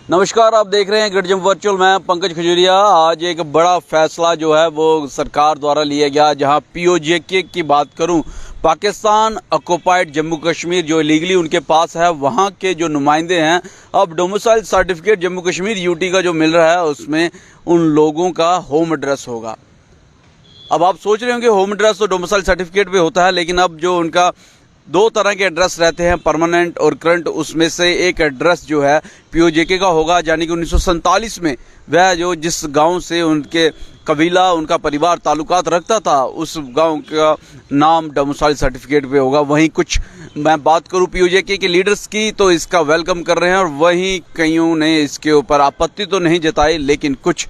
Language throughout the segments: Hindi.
नमस्कार, आप देख रहे हैं गढ़जम वर्चुअल। मैं पंकज खजूरिया। आज एक बड़ा फैसला जो है वो सरकार द्वारा लिया गया, जहां पीओजेके की बात करूं, पाकिस्तान ऑक्युपाइड जम्मू कश्मीर जो लीगली उनके पास है, वहां के जो नुमाइंदे हैं, अब domicile certificate Jammu Kashmir UT का जो मिल रहा है उसमें उन लोगों का होम एड्रेस होगा। अब आप सोच रहे होंगे होम एड्रेस तो डोमिसाइल सर्टिफिकेट पे होता है, लेकिन अब जो उनका दो तरह के एड्रेस रहते हैं, परमानेंट और करंट, उसमें से एक एड्रेस जो है पीओजेके का होगा। यानी कि 1947 में वह जो जिस गांव से उनके कबीला, उनका परिवार ताल्लुकात रखता था, उस गांव का नाम डोमिसाइल सर्टिफिकेट पे होगा। वहीं कुछ मैं बात करूं पीओजेके के लीडर्स की, तो इसका वेलकम कर रहे हैं, और वहीं कईयों ने इसके ऊपर आपत्ति तो नहीं जताई, लेकिन कुछ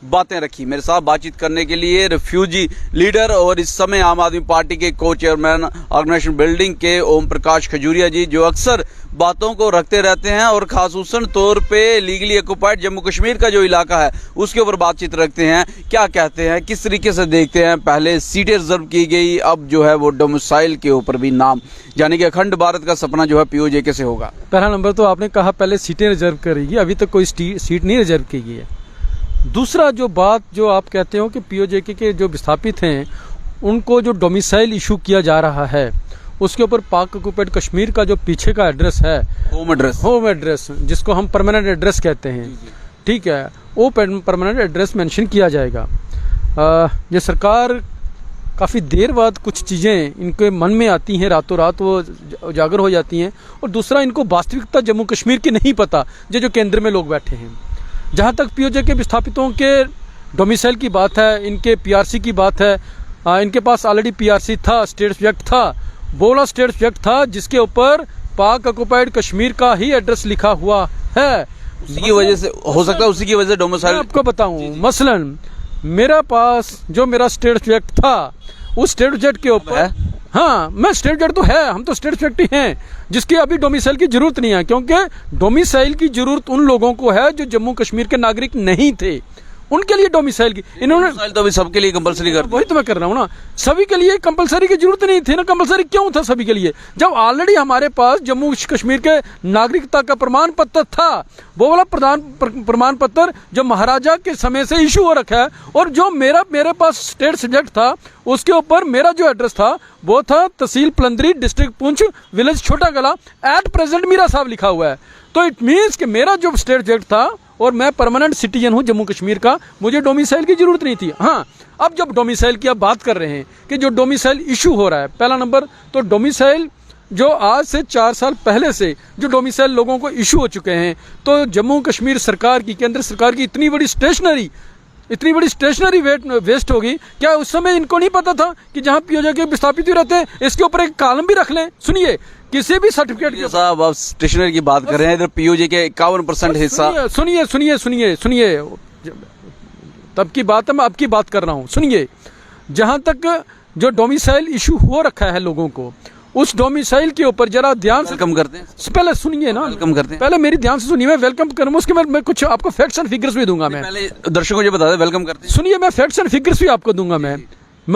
बातें रखी। मेरे साथ बातचीत करने के लिए रिफ्यूजी लीडर और इस समय आम आदमी पार्टी के को चेयरमैन ऑर्गेनाइजेशन बिल्डिंग के ओम प्रकाश खजूरिया जी, जो अक्सर बातों को रखते रहते हैं और खासूसन तौर पे लीगली ऑक्युपाइड जम्मू कश्मीर का जो इलाका है उसके ऊपर बातचीत रखते हैं। क्या कहते हैं, किस तरीके से देखते हैं? पहले सीटें रिजर्व की गई, अब जो है वो डोमिसाइल के ऊपर भी नाम, यानी कि अखंड भारत का सपना जो है पीओजेके से होगा। पहला नंबर तो आपने कहा पहले सीटें रिजर्व करेगी, अभी तक कोई सीट नहीं रिजर्व की गई है। दूसरा जो बात जो आप कहते हो कि पीओजेके के जो विस्थापित हैं उनको जो डोमिसाइल इशू किया जा रहा है, उसके ऊपर पाक ऑक्युपाइड कश्मीर का जो पीछे का एड्रेस है, होम एड्रेस जिसको हम परमानेंट एड्रेस कहते हैं, ठीक है, वो परमानेंट एड्रेस मेंशन किया जाएगा। ये सरकार काफ़ी देर बाद कुछ चीज़ें इनके मन में आती हैं, रातों रात वो उजागर हो जाती हैं। और दूसरा, इनको वास्तविकता जम्मू कश्मीर की नहीं पता, जो केंद्र में लोग बैठे हैं। जहाँ तक पीओजेके विस्थापितों के डोमिसाइल की बात है, इनके पीआरसी की बात है, इनके पास ऑलरेडी पीआरसी था, स्टेट सब्जेक्ट था, बोला स्टेट सब्जेक्ट था, जिसके ऊपर पाक ऑक्युपाइड कश्मीर का ही एड्रेस लिखा हुआ है। उसी की वजह से हो सकता है, उसी की वजह से डोमिसाइल। मैं आपको बताऊं, मसलन मेरा पास जो मेरा स्टेट सब्जेक्ट था, उस स्टेट सब्जेक्ट के ऊपर, हाँ, मैं स्टेट सब्जेक्ट तो है, हम तो स्टेट सब्जेक्ट ही हैं, जिसकी अभी डोमिसाइल की जरूरत नहीं है, क्योंकि डोमिसाइल की जरूरत उन लोगों को है जो जम्मू कश्मीर के नागरिक नहीं थे, उनके लिए डोमिसाइल की इन्होंने तो अभी सबके लिए कंपलसरी कर, वही तो मैं कर रहा हूँ ना। सभी के लिए कंपलसरी की जरूरत नहीं थी ना। कंपलसरी क्यों था सभी के लिए, जब ऑलरेडी हमारे पास जम्मू कश्मीर के नागरिकता का प्रमाण पत्र था, वो वाला प्रमाण पत्र जो महाराजा के समय से इशू हो रखा है। और जो मेरे पास स्टेट सब्जेक्ट था, उसके ऊपर मेरा जो एड्रेस था वो था तहसील पलंदरी, डिस्ट्रिक्ट पुंछ, विलेज छोटा गला, एट प्रेजेंट मीरा साहब लिखा हुआ है। तो इट मीन्स कि मेरा जो स्टेट सब्जेक्ट था और मैं परमानेंट सिटीजन हूं जम्मू कश्मीर का, मुझे डोमिसाइल की जरूरत नहीं थी। हाँ, अब जब डोमिसाइल की आप बात कर रहे हैं कि जो डोमिसाइल इशू हो रहा है, पहला नंबर तो डोमिसाइल जो आज से 4 साल पहले से जो डोमिसाइल लोगों को इशू हो चुके हैं, तो जम्मू कश्मीर सरकार की, केंद्र सरकार की इतनी बड़ी स्टेशनरी वेस्ट होगी क्या? उस समय इनको नहीं पता था कि जहां पीओजेके विस्थापित ही रहते हैं, इसके ऊपर एक कॉलम भी रख लें। सुनिए, किसी भी सर्टिफिकेट के साहब, आप स्टेशनरी की बात कर रहे हैं, इधर पीओजेके 51% हिस्सा। सुनिए, तब की बात है, मैं अब की बात कर रहा हूँ। सुनिए, जहां तक जो डोमिसाइल इशू हो रखा है लोगों को, उस डोमिसाइल के ऊपर जरा ध्यान से वेलकम करते हैं। पहले सुनिए ना, वेलकम करते हैं, पहले मेरी ध्यान से सुनिए। मैं वेलकम करूँ, उसके मैं कुछ आपको फैक्ट्स एंड फिगर्स भी दूंगा। मैं पहले दर्शकों को बता दें, वेलकम करते हैं। सुनिए, मैं फैक्ट्स एंड फिगर्स भी आपको दूंगा। मैं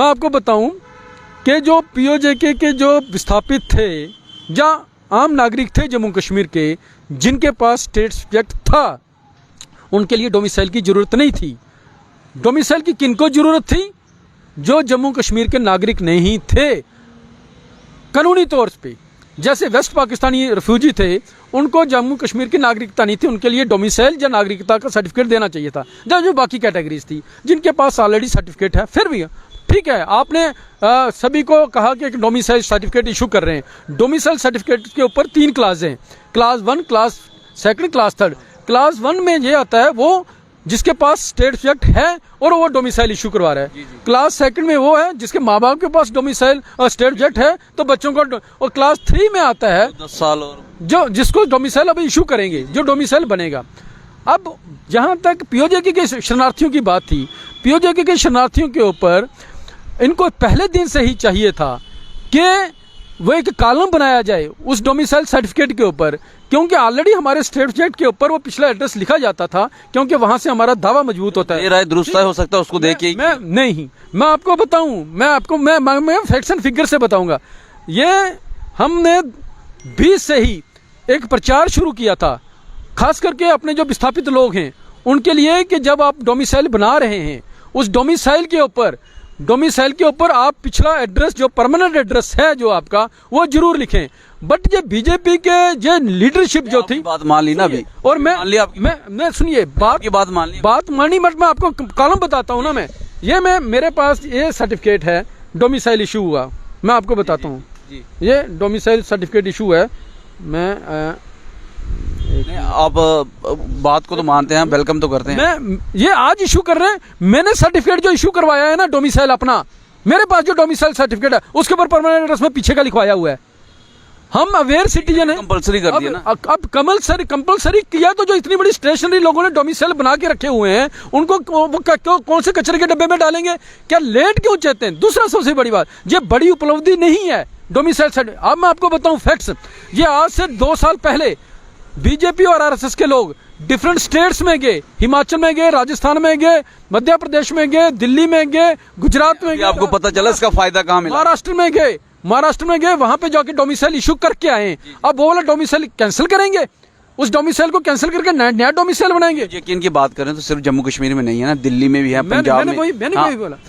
आपको बताऊं कि जो पीओजेके के जो विस्थापित थे या आम नागरिक थे जम्मू कश्मीर के, जिनके पास स्टेट सब्जेक्ट था, उनके लिए डोमिसाइल की जरूरत नहीं थी। डोमिसाइल की किनको जरूरत थी? जो जम्मू कश्मीर के नागरिक नहीं थे कानूनी तौर पे। जैसे वेस्ट पाकिस्तानी रिफ्यूजी थे, उनको जम्मू कश्मीर की नागरिकता नहीं थी, उनके लिए डोमिसाइल या नागरिकता का सर्टिफिकेट देना चाहिए था। जो बाकी कैटेगरीज थी जिनके पास ऑलरेडी सर्टिफिकेट है, फिर भी ठीक है, आपने सभी को कहा कि एक डोमिसाइल सर्टिफिकेट इशू कर रहे हैं। डोमिसाइल सर्टिफिकेट के ऊपर 3 क्लास हैं, क्लास 1, क्लास 2, क्लास 3। क्लास 1 में ये आता है वो जिसके पास स्टेट सब्जेक्ट है और वो डोमिसाइल इशू करवा रहा है। क्लास 2 में वो है जिसके माँ बाप के पास डोमिसाइल और स्टेट सब्जेक्ट है, तो बच्चों को। और क्लास 3 में आता है 10 साल और जो जिसको डोमिसाइल अभी इशू करेंगे, जो डोमिसाइल बनेगा। अब जहाँ तक पीओजेके के शरणार्थियों की बात थी, पीओजेके के शरणार्थियों के ऊपर इनको पहले दिन से ही चाहिए था कि वो एक कॉलम बनाया जाए उस डोमिसाइल सर्टिफिकेट के ऊपर, क्योंकि ऑलरेडी हमारे स्टेट सब्जेक्ट के ऊपर वो पिछला एड्रेस लिखा जाता था, क्योंकि वहां से हमारा दावा मजबूत होता है। ये राय दुरुस्त हो सकता है, उसको देखिए। मैं आपको बताऊं, मैं फैक्ट्स एंड फिगर से बताऊंगा। ये हमने 20 से ही एक प्रचार शुरू किया था खास करके अपने जो विस्थापित लोग हैं उनके लिए कि जब आप डोमिसाइल बना रहे हैं उस डोमिसाइल के ऊपर आप पिछला एड्रेस जो परमानेंट एड्रेस है जो आपका वो जरूर लिखें। बट ये बीजेपी के जो लीडरशिप जो थी, बात मान ली ना अभी, और मैं सुनिए बात मान ली, बात मानी, बट मैं आपको कॉलम बताता हूँ ना। मैं मेरे पास ये सर्टिफिकेट है, डोमिसाइल इशू हुआ, मैं आपको बताता हूँ। ये डोमिसाइल सर्टिफिकेट इशू है। आप बात को तो मानते हैं, वेलकम तो करते हैं। मैं ये आज इशू कर रहे हैं, मैंने सर्टिफिकेट जो इशू करवाया है ना डोमिसाइल अपना, मेरे पास जो डोमिसाइल सर्टिफिकेट है उसके ऊपर परमानेंट एड्रेस में पीछे का लिखवाया हुआ है। हम अवेयर सिटीजन है, कंपलसरी कर दिया ना। अब कंपलसरी किया तो जो इतनी बड़ी स्टेशनरी लोगों ने डोमिसाइल बना के रखे हुए हैं उनको कौन से कचरे के डब्बे में डालेंगे? क्या लेट क्यों चाहते हैं? दूसरा सबसे बड़ी बात, ये बड़ी उपलब्धि नहीं है डोमिसाइल सर्टिफिकेट। अब मैं आपको बताऊं फैक्ट्स, ये आज से 2 साल पहले बीजेपी और आरएसएस के लोग डिफरेंट स्टेट्स में गए, हिमाचल में गए, राजस्थान में गए, मध्य प्रदेश में गए, दिल्ली में गए, गुजरात में गए, आपको पता चला इसका फायदा कहाँ मिला? महाराष्ट्र में गए, वहां पे जाके डोमिसाइल इशू करके आए। अब वो वाला डोमिसाइल कैंसिल करेंगे, उस डोमिसाइल को कैंसिल करके नया डोमिसाइल बनाएंगे। यकीन की बात करें तो सिर्फ जम्मू कश्मीर में नहीं है ना, दिल्ली में भी है, पंजाब में।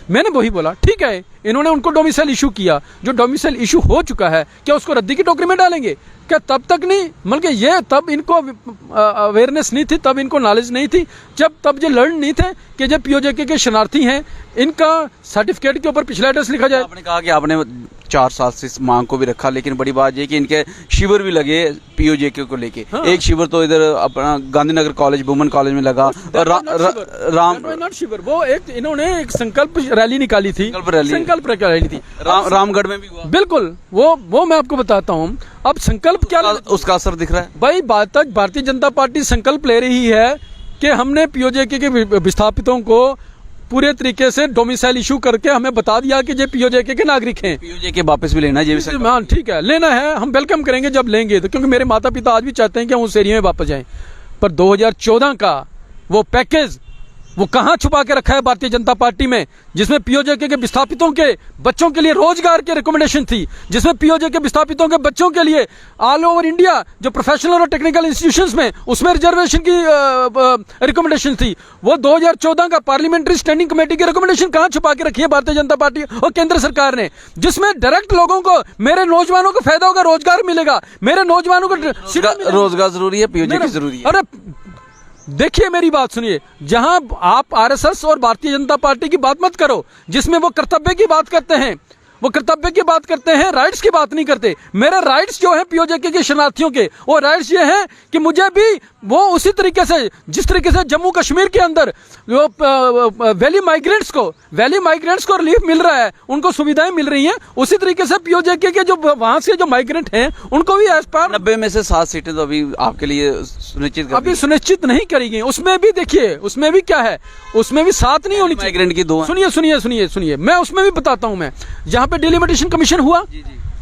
मैंने वही बोला, ठीक है, इन्होंने उनको डोमिसाइल इशू किया, जो डोमिसाइल इशू हो चुका है क्या उसको रद्दी की टोकरी में डालेंगे? क्या तब तक नहीं, बल्कि ये तब इनको अवेयरनेस नहीं थी, तब इनको नॉलेज नहीं थी, तब ये लर्न नहीं थे कि जब पीओजेके के शरणार्थी हैं इनका सर्टिफिकेट के ऊपर पिछला एड्रेस लिखा जाए। आपने कहा कि आपने 4 साल से इस मांग को भी रखा, लेकिन बड़ी बात ये कि इनके शिविर भी लगे पीओजेके को लेके। हाँ। एक शिविर तो इधर अपना गांधीनगर कॉलेज, वुमेन कॉलेज में लगा, और नॉट शिविर, वो एक इन्होंने एक संकल्प रैली निकाली थी, संकल्प रैली थी, रामगढ़ में भी हुआ। बिल्कुल, वो मैं आपको बताता हूँ। अब संकल्प क्या, उसका असर दिख रहा है भाई। बात तक भारतीय जनता पार्टी संकल्प ले रही है कि हमने पीओजेके के विस्थापितों को पूरे तरीके से डोमिसाइल इशू करके हमें बता दिया कि ये पीओजेके के नागरिक हैं। पीओजेके वापस भी लेना है, ठीक है, लेना है, हम वेलकम करेंगे जब लेंगे तो, क्योंकि मेरे माता पिता आज भी चाहते हैं कि हम उस एरिया में वापस जाएं। पर 2014 का वो पैकेज वो कहां छुपा के रखा है भारतीय जनता पार्टी में, जिसमें पीओजेके के विस्थापितों के बच्चों के लिए रोजगार की रिकमेंडेशन थी, जिसमें पीओजेके के विस्थापितों के बच्चों के लिए ऑल ओवर इंडिया जो प्रोफेशनल और टेक्निकल इंस्टीट्यूशंस में उसमें रिजर्वेशन की रिकमेंडेशन थी। वो 2014 का पार्लियामेंट्री स्टैंडिंग कमेटी की रिकमेंडेशन कहां छुपा के रखी है भारतीय जनता पार्टी और केंद्र सरकार ने, जिसमें डायरेक्ट लोगों को, मेरे नौजवानों को फायदा होगा, रोजगार मिलेगा, मेरे नौजवानों को रोजगार जरूरी है, पीओजेके जरूरी है। अरे देखिए, मेरी बात सुनिए, जहां आप आरएसएस और भारतीय जनता पार्टी की बात मत करो, जिसमें वो कर्तव्य की बात करते हैं, वो कर्तव्य की बात करते हैं, राइट्स की बात नहीं करते। मेरे राइट्स जो है पीओजेके के शरणार्थियों के, वो राइट्स ये हैं कि मुझे भी वो उसी तरीके से, जिस तरीके से जम्मू कश्मीर के अंदर वैली माइग्रेंट्स को रिलीफ मिल रहा है, उनको सुविधाएं मिल रही हैं, उसी तरीके से पीओजेके के जो वहां से जो माइग्रेंट हैं उनको भी एज पर 90 में से 7 सीटें तो अभी आपके लिए सुनिश्चित नहीं करी गई। उसमें भी देखिए, उसमें भी क्या है, उसमें भी 7 नहीं होनी चाहिए, माइग्रेंट की 2। सुनिए, मैं उसमें भी बताता हूं। मैं जहां पे डिलिमिटेशन कमीशन हुआ,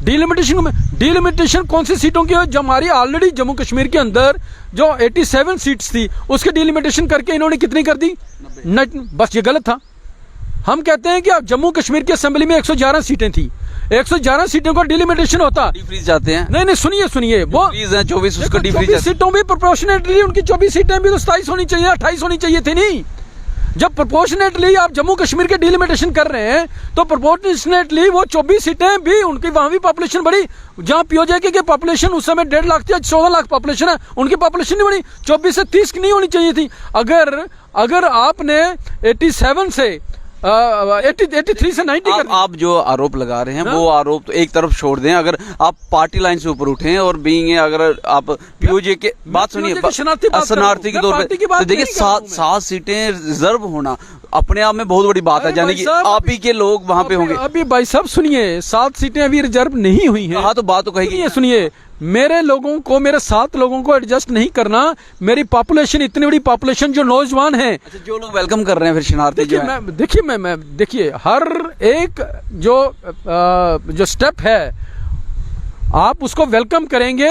डिलिमिटेशन कौन सी सीटों की है? जो हमारी ऑलरेडी जम्मू कश्मीर के अंदर जो 87 सीट्स थी उसके डिलिमिटेशन करके इन्होंने कितनी कर दी? 90। बस ये गलत था। हम कहते हैं कि अब जम्मू कश्मीर की असेंबली में 111 सीटें थी, 111 सीटों का डिलिमिटेशन होता। डिफ्रीज जाते हैं। नहीं, सुनिए, वो 24 उसको डिफ्रीज सीटों भी प्रोपोर्शनेटली उनकी 24 सीटें भी तो 27 होनी चाहिए, 28 होनी चाहिए थी। नहीं, जब प्रोपोर्शनेटली आप जम्मू कश्मीर के डिलिमिटेशन कर रहे हैं तो प्रोपोर्शनेटली वो 24 सीटें भी उनकी, वहां भी पॉपुलेशन बढ़ी। जहां पीओजेके की पॉपुलेशन उस समय 1.5 लाख थी, 14 लाख पॉपुलेशन है, उनकी पॉपुलेशन नहीं बढ़ी, 24 से 30 की नहीं होनी चाहिए थी। अगर आपने 87 से 83 से 90 आप जो आरोप लगा रहे हैं वो आरोप तो एक तरफ छोड़ दें। अगर आप पार्टी लाइन से ऊपर उठे और बीइंग अगर आप पीओजेके के बात सुनिए, शरणार्थी के तौर पे तो देखिए 7 सीटें रिजर्व होना अपने आप में बहुत बड़ी बात है, यानी कि आप ही के लोग वहां पे होंगे। अभी भाई साहब सुनिए, 7 सीटें अभी रिजर्व नहीं हुई हैं। हाँ, तो बात तो कहेगी। सुनिए, मेरे लोगों को, मेरे 7 लोगों को एडजस्ट नहीं करना। मेरी पॉपुलेशन, इतनी बड़ी पॉपुलेशन जो नौजवान हैं, अच्छा, जो लोग वेलकम कर रहे हैं फिर शरणार्थी जो है, देखिए हर एक जो स्टेप है आप उसको वेलकम करेंगे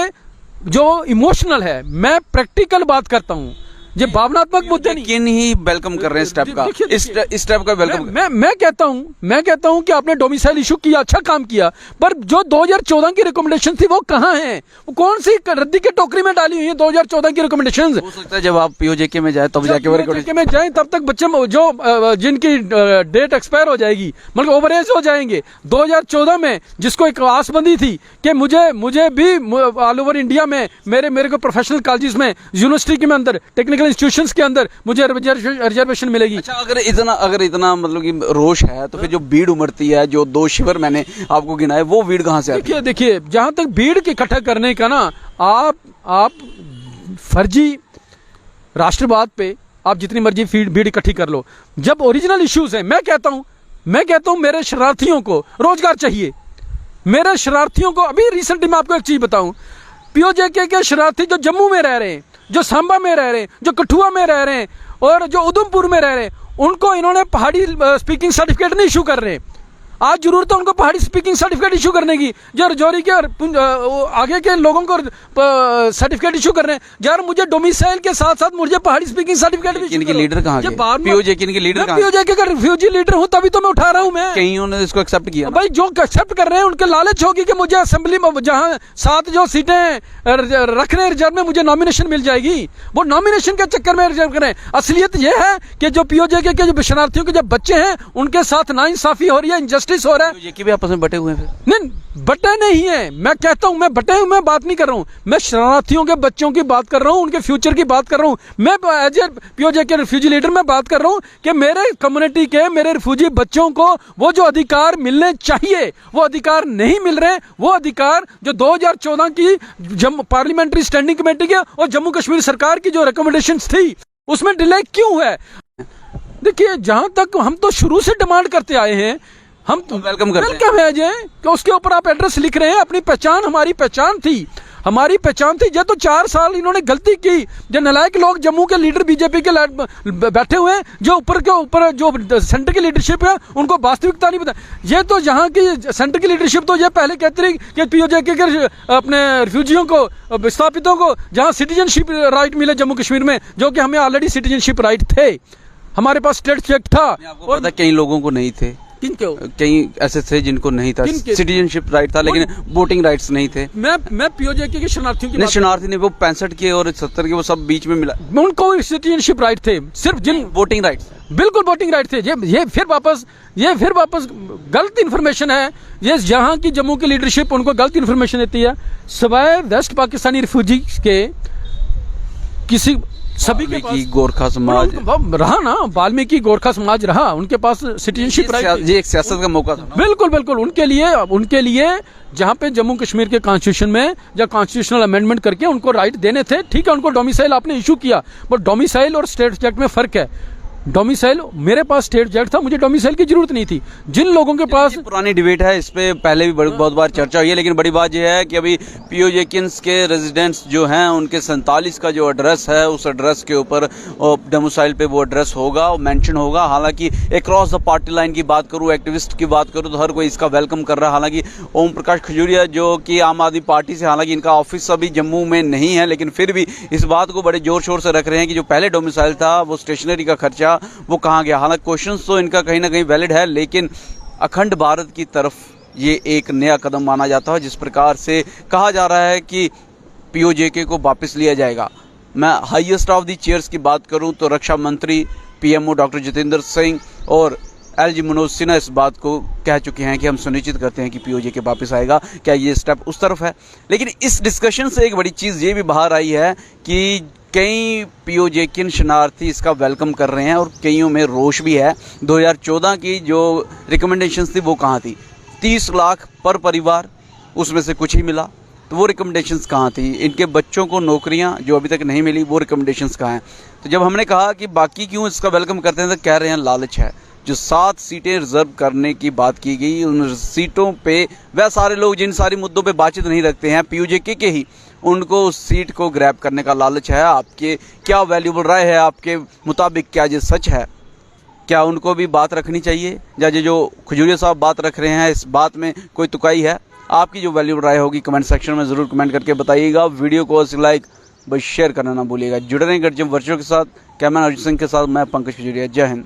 जो इमोशनल है। मैं प्रैक्टिकल बात करता हूं। ये भावनात्मक मुद्दे नहीं। किन ही वेलकम कर रहे हैं स्टेप का, इस स्टेप का वेलकम। मैं कहता हूं कि आपने डोमिसाइल इशू किया, अच्छा काम किया, पर जो 2014 की रिकमेंडेशन थी वो कहां है? वो कौन सी रद्दी के टोकरी में डाली हुई है 2014 की रिकमेंडेशन? हो सकता है जब आप पीओजेके में जाए तब जाके POJK में जाए तब तक बच्चे जो जिनकी डेट एक्सपायर हो जाएगी, मतलब ओवर एज हो जाएंगे। 2014 में जिसको एक आस बंधी थी कि मुझे भी ऑल ओवर इंडिया में मेरे को प्रोफेशनल कॉलेजेस में, यूनिवर्सिटी के अंदर, टेक्निकल इंस्टीट्यूशंस के अंदर मुझे रिजर्वेशन मिलेगी। अच्छा, अगर इतना मतलब कि रोष है तो फिर जो भीड़ उमड़ती है, जो 2 शिविर मैंने आपको गिनाए, वो भीड़ कहाँ से आती है? देखिए जहां तक भीड़ के इकट्ठा करने का ना, आप फर्जी राष्ट्रवाद पे आप जितनी मर्जी भीड़ इकट्ठी कर लो, जब ओरिजिनल इश्यूज हैं, मैं कहता हूं मेरे शरारतियों को रोजगार चाहिए। मेरे शरारतियों को अभी रिसेंटली मैं आपको एक चीज बताऊं, POJK के शरारती जो जम्मू में रह रहे हैं, जो सांबा में रह रहे हैं, जो कठुआ में रह रहे हैं और जो उधमपुर में रह रहे हैं, उनको इन्होंने पहाड़ी स्पीकिंग सर्टिफिकेट नहीं इशू कर रहे हैं। आज जरूरत है उनको पहाड़ी स्पीकिंग सर्टिफिकेट इशू करने की, जो रजौरी के और आगे के लोगों को सर्टिफिकेट इशू कर रहे हैं। यार मुझे डोमिसाइल के साथ साथ मुझे पहाड़ी स्पीकिंग सर्टिफिकेट। इनके लीडर कहाँ गए? POJK इनके लीडर कहाँ? POJK का रिफ्यूजी लीडर हूँ, तभी तो मैं उठा रहा हूँ। मैं कहीं उन्होंने इसको एक्सेप्ट किया? भाई जो एक्सेप्ट कर रहे हैं उनके लालच होगी कि मुझे असेंबली में जहाँ 7 जो सीटें रख रहे हैं रिजर्व में, मुझे नॉमिनेशन मिल जाएगी। वो नॉमिनेशन के चक्कर में रिजर्व करें। असलियत यह है कि जो POJK के जो शरणार्थियों के जो बच्चे हैं उनके साथ नाइंसाफी हो रही है, इनजस्टिस हो रहा है। आपस में बटे हुए हैं? नहीं, बटे नहीं है। मैं कहता हूं, मैं बटे हुए मैं बात नहीं कर रहा हूं, मैं शरणार्थियों के बच्चों की बात कर रहा हूं, उनके फ्यूचर की बात कर रहा हूं। मैं as a POJK refugee leader मैं बात कर रहा हूं कि मेरे कम्युनिटी के, मेरे रिफ्यूजी बच्चों को वो जो अधिकार मिलने चाहिए वो अधिकार नहीं मिल रहे। वो अधिकार जो 2014 की पार्लियामेंट्री स्टैंडिंग कमेटी के और जम्मू कश्मीर सरकार की जो रिकमेंडेशंस थी उसमें डिले क्यों है? देखिए, जहां तक हम तो शुरू से डिमांड करते आए हैं, हम तो वेलकम करते हैं। भेजें कि उसके ऊपर आप एड्रेस लिख रहे हैं। अपनी पहचान, हमारी पहचान थी, हमारी पहचान थी। ये तो 4 साल इन्होंने गलती की। जो नालायक लोग जम्मू के लीडर BJP के बैठे हुए हैं, जो ऊपर के ऊपर जो सेंटर की लीडरशिप है उनको वास्तविकता नहीं पता। ये तो यहाँ की सेंटर की लीडरशिप तो ये पहले कहती रही कि POJK के अपने रिफ्यूजियों को, विस्थापितों को जहाँ सिटीजनशिप राइट मिले जम्मू कश्मीर में, जो कि हमें ऑलरेडी सिटीजनशिप राइट थे, हमारे पास स्टेट चेक था। और कई लोगों को नहीं थे, कई ऐसे थे जिनको नहीं था सिटीजनशिप राइट था, लेकिन वोटिंग राइट्स नहीं थे। मैं POJK के शरणार्थियों की शरणार्थी नहीं, वो 65 के और 70 के वो सब बीच में मिला, उनको सिटीजनशिप राइट थे, सिर्फ जिन वोटिंग राइट्स, बिल्कुल वोटिंग राइट थे। ये फिर वापस गलत इन्फॉर्मेशन है। ये यहाँ की जम्मू की लीडरशिप उनको गलत इन्फॉर्मेशन देती है। सिवाय वेस्ट पाकिस्तानी रिफ्यूजी के किसी सभी के पास गोरखा समाज रहा ना, वाल्मीकि गोरखा समाज रहा, उनके पास सिटीजनशिप राइट। ये एक सियासत का मौका था। बिल्कुल उनके लिए जहाँ पे जम्मू कश्मीर के कॉन्स्टिट्यूशन में या कॉन्स्टिट्यूशनल अमेंडमेंट करके उनको राइट देने थे। ठीक है, उनको डोमिसाइल आपने इशू किया, बट डोमिसाइल और स्टेट सब्जेक्ट में फर्क है। डोमिसाइल, मेरे पास स्टेट सब्जेक्ट था, मुझे डोमिसाइल की जरूरत नहीं थी। जिन लोगों के पास पुरानी डिबेट है, इस पे पहले भी बहुत बार चर्चा हुई है, लेकिन बड़ी बात यह है कि अभी POJKians के रेजिडेंट्स जो हैं उनके 47 का जो एड्रेस है, उस एड्रेस के ऊपर डोमिसाइल पे वो एड्रेस होगा, मेंशन होगा। हालांकि अक्रॉस द पार्टी लाइन की बात करूँ, एक्टिविस्ट की बात करूँ, तो हर कोई इसका वेलकम कर रहा है। हालांकि ओम प्रकाश खजूरिया जो कि आम आदमी पार्टी से, हालांकि इनका ऑफिस अभी जम्मू में नहीं है, लेकिन फिर भी इस बात को बड़े जोर शोर से रख रहे हैं कि जो पहले डोमिसाइल था वो स्टेशनरी का खर्चा वो कहाँ गया। हालांकि क्वेश्चन तो इनका कहीं ना कहीं वैलिड है, लेकिन अखंड भारत की तरफ ये एक नया कदम माना जाता है। जिस प्रकार से कहा जा रहा है कि POJK को वापस लिया जाएगा। मैं हाईएस्ट ऑफ दी चेयर्स की बात करूं तो रक्षा मंत्री PMO डॉक्टर जितेंद्र सिंह और LG मनोज सिन्हा इस बात को कह चुके हैं कि हम सुनिश्चित करते हैं कि POJK वापस आएगा। क्या ये स्टेप उस तरफ है? लेकिन इस डिस्कशन से एक बड़ी चीज़ ये भी बाहर आई है कि कई POJKian शरणार्थी इसका वेलकम कर रहे हैं और कईयों में रोष भी है। 2014 की जो रिकमेंडेशंस थी वो कहाँ थी? 30 लाख पर परिवार, उसमें से कुछ ही मिला, तो वो रिकमेंडेशंस कहाँ थी? इनके बच्चों को नौकरियाँ जो अभी तक नहीं मिली, वो रिकमेंडेशंस कहाँ हैं? तो जब हमने कहा कि बाकी क्यों इसका वेलकम करते हैं, तो कह रहे हैं लालच है। जो 7 सीटें रिजर्व करने की बात की गई, उन सीटों पे वह सारे लोग जिन सारे मुद्दों पे बातचीत नहीं रखते हैं, POJK के ही, उनको उस सीट को ग्रैब करने का लालच है। आपके क्या वैल्यूबल राय है? आपके मुताबिक क्या ये सच है? क्या उनको भी बात रखनी चाहिए? या जो खजूरिया साहब बात रख रहे हैं, इस बात में कोई तुकाई है? आपकी जो वैल्यूबल राय होगी कमेंट सेक्शन में ज़रूर कमेंट करके बताइएगा। वीडियो को लाइक बस शेयर करना ना भूलिएगा। जुड़े रहें गर्जन वर्चुअल के साथ। कैमरा अर्जुन सिंह के साथ मैं पंकज खजूरिया। जय हिंद।